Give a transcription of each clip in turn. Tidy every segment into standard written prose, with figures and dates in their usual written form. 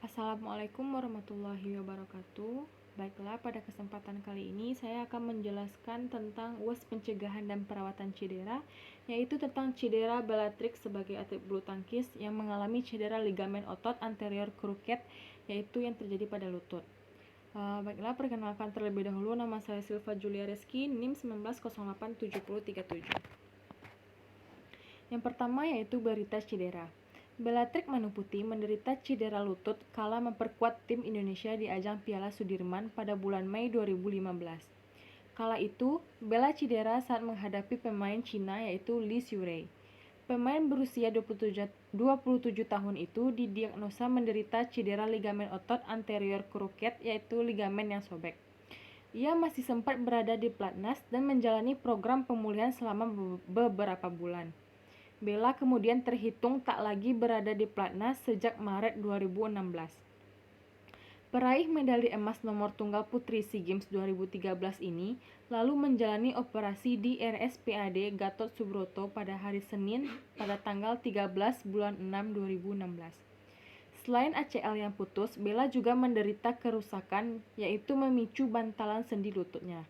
Assalamualaikum warahmatullahi wabarakatuh. Baiklah, pada kesempatan kali ini saya akan menjelaskan tentang UAS pencegahan dan perawatan cedera, yaitu tentang cedera Bellatrix sebagai atlet bulu tangkis yang mengalami cedera ligamen otot anterior cruciate, yaitu yang terjadi pada lutut. Baiklah, perkenalkan terlebih dahulu, nama saya Silva Julia Reski, NIM 19087037. Yang pertama yaitu berita cedera. Bellatrix Manuputi menderita cedera lutut kala memperkuat tim Indonesia di ajang Piala Sudirman pada bulan Mei 2015. Kala itu, Bella cedera saat menghadapi pemain Cina yaitu Li Xiurei. Pemain berusia 27 tahun itu didiagnosa menderita cedera ligamen otot anterior cruciate yaitu ligamen yang sobek. Ia masih sempat berada di pelatnas dan menjalani program pemulihan selama beberapa bulan. Bella kemudian terhitung tak lagi berada di pelatnas sejak Maret 2016. Peraih medali emas nomor tunggal putri SEA Games 2013 ini lalu menjalani operasi di RSPAD Gatot Subroto pada hari Senin pada tanggal 13 bulan 6 2016. Selain ACL yang putus, Bella juga menderita kerusakan yaitu memicu bantalan sendi lututnya.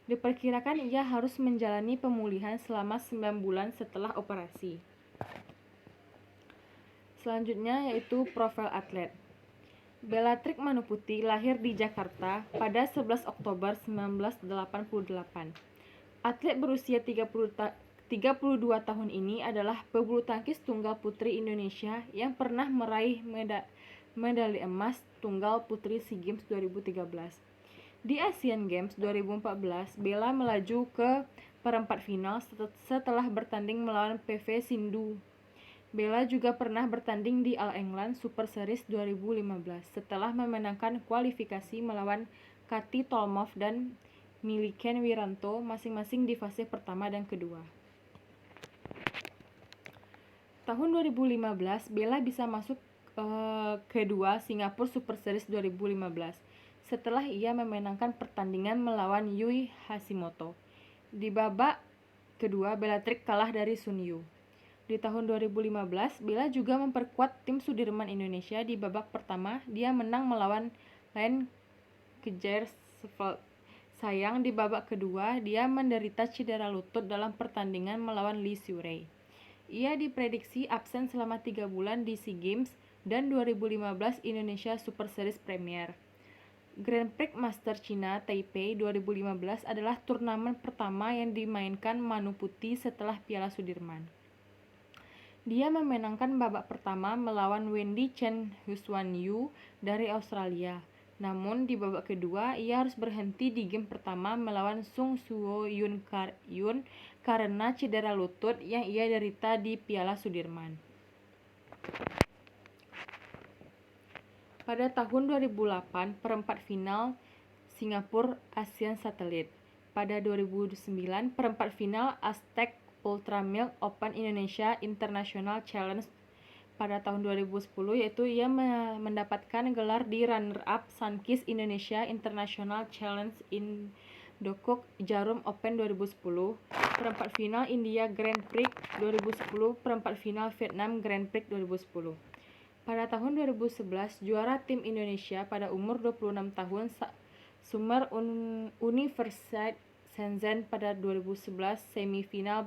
Diperkirakan ia harus menjalani pemulihan selama 9 bulan setelah operasi. Selanjutnya yaitu profil atlet. Bellatrix Manuputi lahir di Jakarta pada 11 Oktober 1988. Atlet berusia 32 tahun ini adalah pebulu tangkis tunggal putri Indonesia yang pernah meraih medali emas tunggal putri SEA Games 2013. Di Asian Games 2014, Bella melaju ke perempat final setelah bertanding melawan PV Sindhu. Bella juga pernah bertanding di All England Super Series 2015 setelah memenangkan kualifikasi melawan Kati Tolmov dan Miliken Wiranto masing-masing di fase pertama dan kedua. Tahun 2015, Bella bisa masuk kedua Singapore Super Series 2015 setelah ia memenangkan pertandingan melawan Yui Hashimoto. Di babak kedua, Bellatrix kalah dari Sun Yu. Di tahun 2015, Bella juga memperkuat tim Sudirman Indonesia. Di babak pertama, dia menang melawan Len Kjaersveld. Sayang, di babak kedua, dia menderita cedera lutut dalam pertandingan melawan Li Xiurei. Ia diprediksi absen selama 3 bulan di SEA Games dan 2015 Indonesia Super Series Premier. Grand Prix Master China Taipei 2015 adalah turnamen pertama yang dimainkan Manuputi setelah Piala Sudirman. Dia memenangkan babak pertama melawan Wendy Chen Huswan Yu dari Australia. Namun di babak kedua ia harus berhenti di game pertama melawan Sung Suo Yun karena cedera lutut yang ia derita di Piala Sudirman. Pada tahun 2008, perempat final Singapura Asian Satellite. Pada 2009, perempat final Aztec Ultra Milk Open Indonesia International Challenge. Pada tahun 2010, yaitu ia mendapatkan gelar di runner-up Sunkist Indonesia International Challenge Indokuk Jarum Open 2010, perempat final India Grand Prix 2010, perempat final Vietnam Grand Prix 2010. Pada tahun 2011, juara tim Indonesia pada umur 26 tahun Summer University Shenzhen pada 2011, semifinal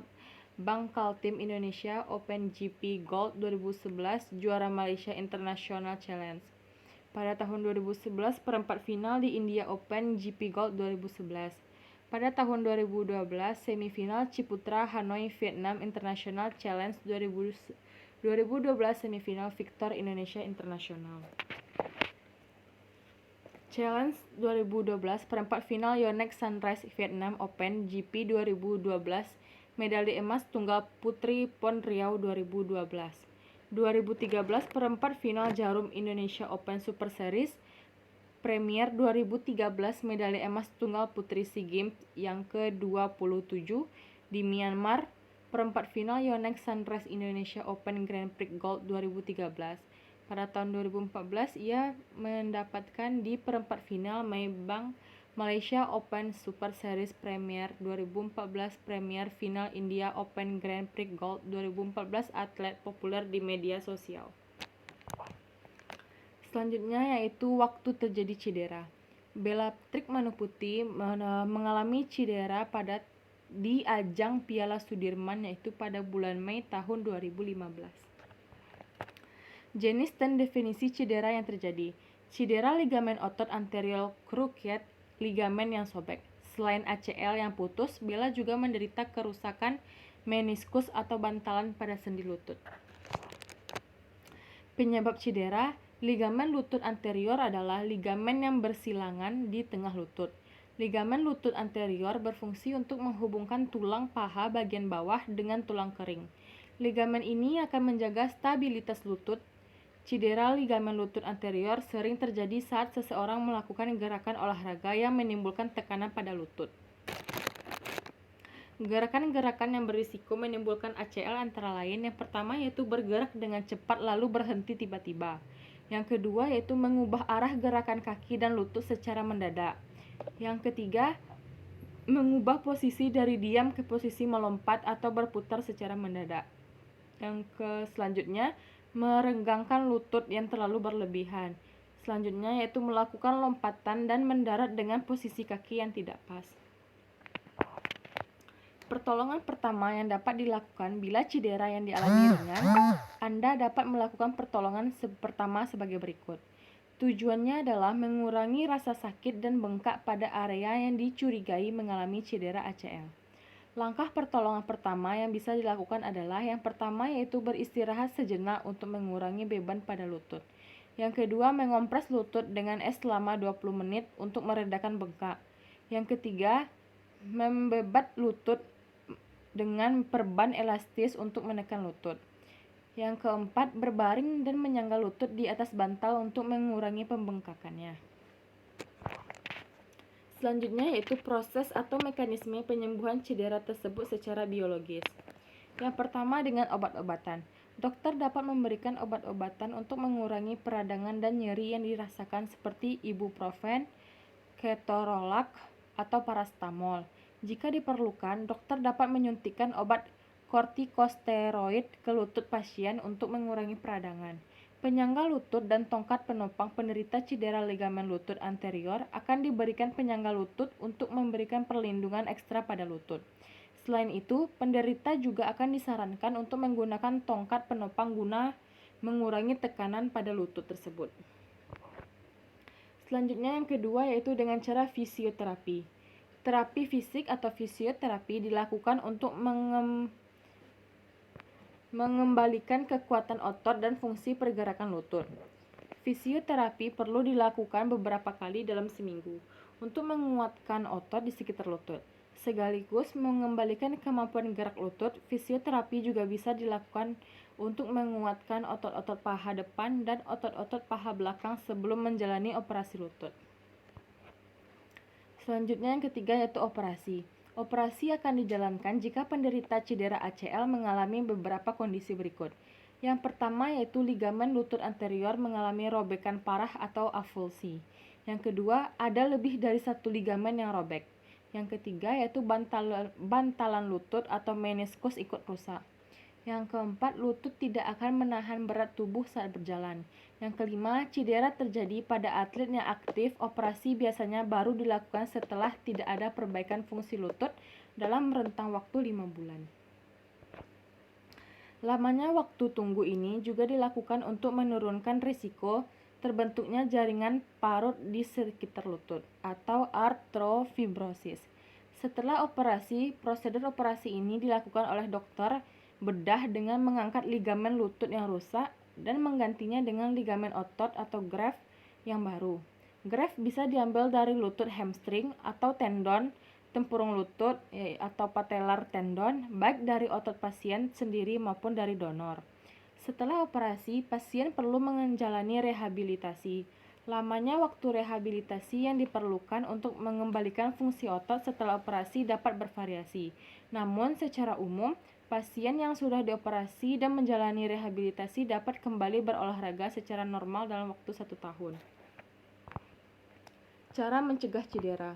Bangkal Tim Indonesia Open GP Gold 2011, juara Malaysia International Challenge. Pada tahun 2011, perempat final di India Open GP Gold 2011. Pada tahun 2012, semifinal Ciputra Hanoi Vietnam International Challenge 2012, semifinal Victor Indonesia International Challenge 2012, perempat final Yonex Sunrise Vietnam Open GP 2012, medali emas tunggal putri PON Riau 2012. 2013, perempat final Jarum Indonesia Open Super Series Premier 2013, medali emas tunggal putri SEA Games yang ke-27 di Myanmar, perempat final Yonex Sunrise Indonesia Open Grand Prix Gold 2013. Pada tahun 2014, ia mendapatkan di perempat final Maybank Malaysia Open Super Series Premier 2014, Premier Final India Open Grand Prix Gold 2014, atlet populer di media sosial. Selanjutnya yaitu waktu terjadi cedera. Bellatrix Manuputi mengalami cedera di ajang Piala Sudirman yaitu pada bulan Mei tahun 2015. Jenis dan definisi cedera yang terjadi. Cedera ligamen otot anterior cruciate, ligamen yang sobek. Selain ACL yang putus, Bella juga menderita kerusakan meniskus atau bantalan pada sendi lutut. Penyebab cedera, ligamen lutut anterior adalah ligamen yang bersilangan di tengah lutut. Ligamen lutut anterior berfungsi untuk menghubungkan tulang paha bagian bawah dengan tulang kering. Ligamen ini akan menjaga stabilitas lutut. Cedera ligamen lutut anterior sering terjadi saat seseorang melakukan gerakan olahraga yang menimbulkan tekanan pada lutut. Gerakan-gerakan yang berisiko menimbulkan ACL antara lain yang pertama yaitu bergerak dengan cepat lalu berhenti tiba-tiba. Yang kedua yaitu mengubah arah gerakan kaki dan lutut secara mendadak. Yang ketiga, mengubah posisi dari diam ke posisi melompat atau berputar secara mendadak. Yang selanjutnya, merenggangkan lutut yang terlalu berlebihan. Selanjutnya yaitu melakukan lompatan dan mendarat dengan posisi kaki yang tidak pas. Pertolongan pertama yang dapat dilakukan bila cedera yang dialami ringan, Anda dapat melakukan pertolongan pertama sebagai berikut. Tujuannya adalah mengurangi rasa sakit dan bengkak pada area yang dicurigai mengalami cedera ACL. Langkah pertolongan pertama yang bisa dilakukan adalah yang pertama yaitu beristirahat sejenak untuk mengurangi beban pada lutut. Yang kedua, mengompres lutut dengan es selama 20 menit untuk meredakan bengkak. Yang ketiga, membebat lutut dengan perban elastis untuk menekan lutut. Yang keempat, berbaring dan menyangga lutut di atas bantal untuk mengurangi pembengkakannya. Selanjutnya yaitu proses atau mekanisme penyembuhan cedera tersebut secara biologis. Yang pertama dengan obat-obatan. Dokter dapat memberikan obat-obatan untuk mengurangi peradangan dan nyeri yang dirasakan seperti ibuprofen, ketorolac, atau parastamol. Jika diperlukan, dokter dapat menyuntikkan obat kortikosteroid ke lutut pasien untuk mengurangi peradangan. Penyangga lutut dan tongkat penopang penderita cedera ligamen lutut anterior akan diberikan penyangga lutut untuk memberikan perlindungan ekstra pada lutut. Selain itu, penderita juga akan disarankan untuk menggunakan tongkat penopang guna mengurangi tekanan pada lutut tersebut. Selanjutnya yang kedua yaitu dengan cara fisioterapi. Terapi fisik atau fisioterapi dilakukan untuk mengembalikan kekuatan otot dan fungsi pergerakan lutut. Fisioterapi perlu dilakukan beberapa kali dalam seminggu untuk menguatkan otot di sekitar lutut. Sekaligus mengembalikan kemampuan gerak lutut, fisioterapi juga bisa dilakukan untuk menguatkan otot-otot paha depan dan otot-otot paha belakang sebelum menjalani operasi lutut. Selanjutnya yang ketiga yaitu operasi. Operasi akan dijalankan jika penderita cedera ACL mengalami beberapa kondisi berikut. Yang pertama yaitu ligamen lutut anterior mengalami robekan parah atau avulsi. Yang kedua, ada lebih dari satu ligamen yang robek. Yang ketiga yaitu bantalan lutut atau meniskus ikut rusak. Yang keempat, lutut tidak akan menahan berat tubuh saat berjalan. Yang kelima, cedera terjadi pada atlet yang aktif. Operasi biasanya baru dilakukan setelah tidak ada perbaikan fungsi lutut dalam rentang waktu 5 bulan. Lamanya waktu tunggu ini juga dilakukan untuk menurunkan risiko terbentuknya jaringan parut di sekitar lutut atau artrofibrosis. Setelah operasi, prosedur operasi ini dilakukan oleh dokter bedah dengan mengangkat ligamen lutut yang rusak dan menggantinya dengan ligamen otot atau graft yang baru. Graft bisa diambil dari lutut hamstring atau tendon tempurung lutut atau patellar tendon, baik dari otot pasien sendiri maupun dari donor. Setelah operasi, pasien perlu menjalani rehabilitasi. Lamanya waktu rehabilitasi yang diperlukan untuk mengembalikan fungsi otot setelah operasi dapat bervariasi. Namun secara umum, pasien yang sudah dioperasi dan menjalani rehabilitasi dapat kembali berolahraga secara normal dalam waktu 1 tahun. Cara mencegah cedera,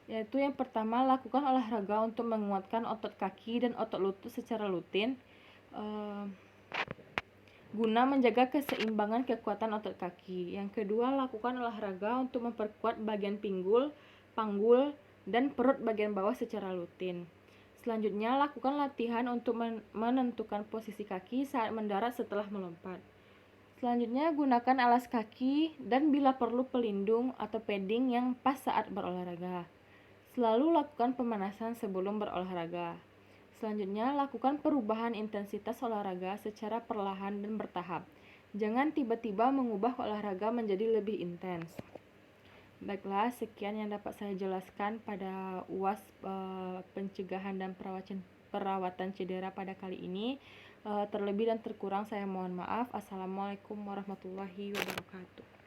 yaitu yang pertama, lakukan olahraga untuk menguatkan otot kaki dan otot lutut secara rutin. guna menjaga keseimbangan kekuatan otot kaki. Yang kedua, lakukan olahraga untuk memperkuat bagian pinggul, panggul, dan perut bagian bawah secara rutin. Selanjutnya, lakukan latihan untuk menentukan posisi kaki saat mendarat setelah melompat. Selanjutnya, gunakan alas kaki dan bila perlu pelindung atau padding yang pas saat berolahraga. Selalu lakukan pemanasan sebelum berolahraga. Selanjutnya, lakukan perubahan intensitas olahraga secara perlahan dan bertahap. Jangan tiba-tiba mengubah olahraga menjadi lebih intens. Baiklah, sekian yang dapat saya jelaskan pada UAS pencegahan dan perawatan cedera pada kali ini. Terlebih dan terkurang saya mohon maaf. Assalamualaikum warahmatullahi wabarakatuh.